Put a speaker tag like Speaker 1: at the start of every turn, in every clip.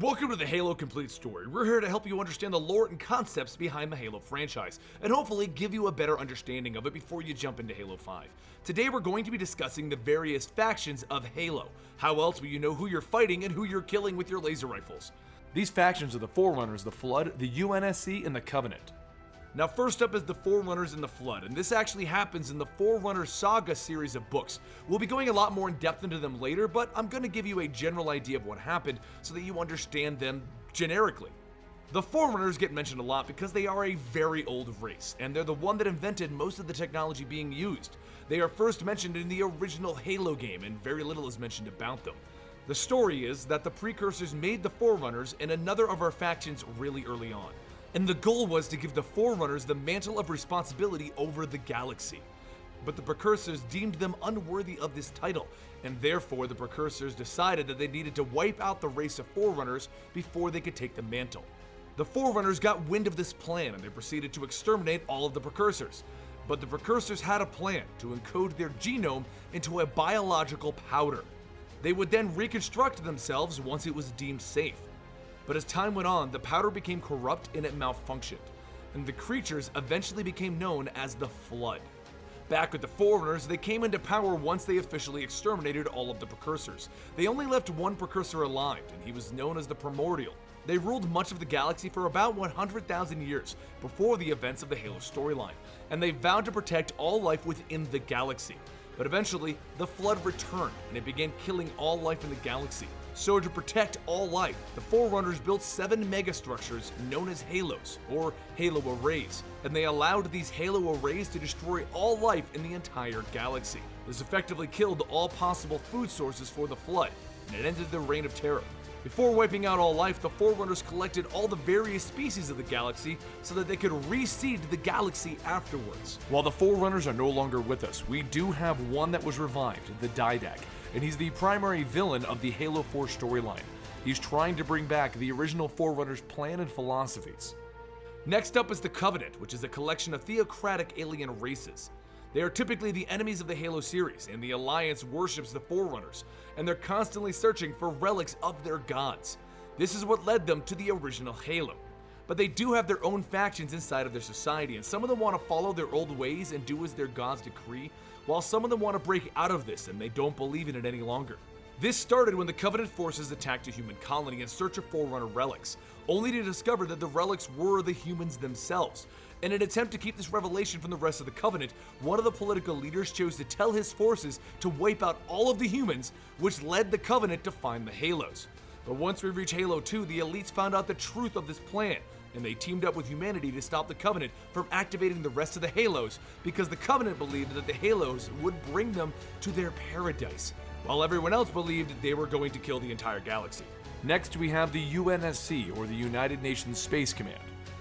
Speaker 1: Welcome to the Halo Complete Story. We're here to help you understand the lore and concepts behind the Halo franchise, and hopefully give you a better understanding of it before you jump into Halo 5. Today we're going to be discussing the various factions of Halo. How else will you know who you're fighting and who you're killing with your laser rifles? These factions are the Forerunners, the Flood, the UNSC, and the Covenant. Now first up is the Forerunners and the Flood, and this actually happens in the Forerunners Saga series of books. We'll be going a lot more in depth into them later, but I'm going to give you a general idea of what happened so that you understand them generically. The Forerunners get mentioned a lot because they are a very old race, and they're the one that invented most of the technology being used. They are first mentioned in the original Halo game, and very little is mentioned about them. The story is that the precursors made the Forerunners and another of our factions really early on. And the goal was to give the Forerunners the mantle of responsibility over the galaxy. But the Precursors deemed them unworthy of this title, and therefore the Precursors decided that they needed to wipe out the race of Forerunners before they could take the mantle. The Forerunners got wind of this plan and they proceeded to exterminate all of the Precursors. But the Precursors had a plan to encode their genome into a biological powder. They would then reconstruct themselves once it was deemed safe. But as time went on, the powder became corrupt and it malfunctioned, and the creatures eventually became known as the Flood. Back with the Forerunners, they came into power once they officially exterminated all of the Precursors. They only left one Precursor alive, and he was known as the Primordial. They ruled much of the galaxy for about 100,000 years before the events of the Halo storyline, and they vowed to protect all life within the galaxy. But eventually, the Flood returned, and it began killing all life in the galaxy. So to protect all life, the Forerunners built 7 megastructures known as Halos, or Halo Arrays, and they allowed these Halo Arrays to destroy all life in the entire galaxy. This effectively killed all possible food sources for the Flood, and it ended their reign of terror. Before wiping out all life, the Forerunners collected all the various species of the galaxy so that they could reseed the galaxy afterwards. While the Forerunners are no longer with us, we do have one that was revived, the Didac, and he's the primary villain of the Halo 4 storyline. He's trying to bring back the original Forerunners' plan and philosophies. Next up is the Covenant, which is a collection of theocratic alien races. They are typically the enemies of the Halo series, and the Alliance worships the Forerunners, and they're constantly searching for relics of their gods. This is what led them to the original Halo. But they do have their own factions inside of their society, and some of them want to follow their old ways and do as their gods decree, while some of them want to break out of this and they don't believe in it any longer. This started when the Covenant forces attacked a human colony in search of Forerunner relics, only to discover that the relics were the humans themselves. In an attempt to keep this revelation from the rest of the Covenant, one of the political leaders chose to tell his forces to wipe out all of the humans, which led the Covenant to find the Halos. But once we reach Halo 2, the elites found out the truth of this plan, and they teamed up with humanity to stop the Covenant from activating the rest of the Halos, because the Covenant believed that the Halos would bring them to their paradise, while everyone else believed they were going to kill the entire galaxy. Next, we have the UNSC, or the United Nations Space Command.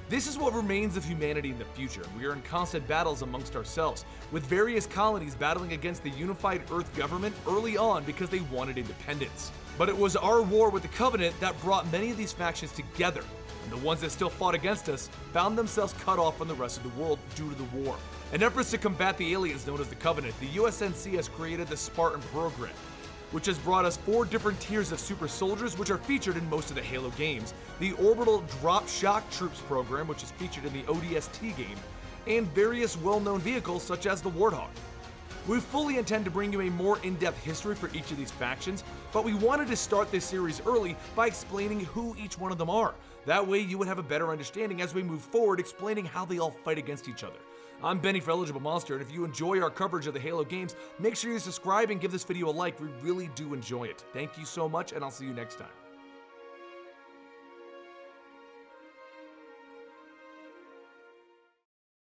Speaker 1: This is what remains of humanity in the future, and we are in constant battles amongst ourselves, with various colonies battling against the unified Earth government early on because they wanted independence. But it was our war with the Covenant that brought many of these factions together, and the ones that still fought against us found themselves cut off from the rest of the world due to the war. In efforts to combat the aliens known as the Covenant, the USNC has created the Spartan program, which has brought us 4 different tiers of super soldiers which are featured in most of the Halo games, the Orbital Drop Shock Troops program, which is featured in the ODST game, and various well-known vehicles such as the Warthog. We fully intend to bring you a more in-depth history for each of these factions, but we wanted to start this series early by explaining who each one of them are. That way you would have a better understanding as we move forward explaining how they all fight against each other. I'm Benny for Eligible Monster, and if you enjoy our coverage of the Halo games, make sure you subscribe and give this video a like. We really do enjoy it. Thank you so much, and I'll see you next time.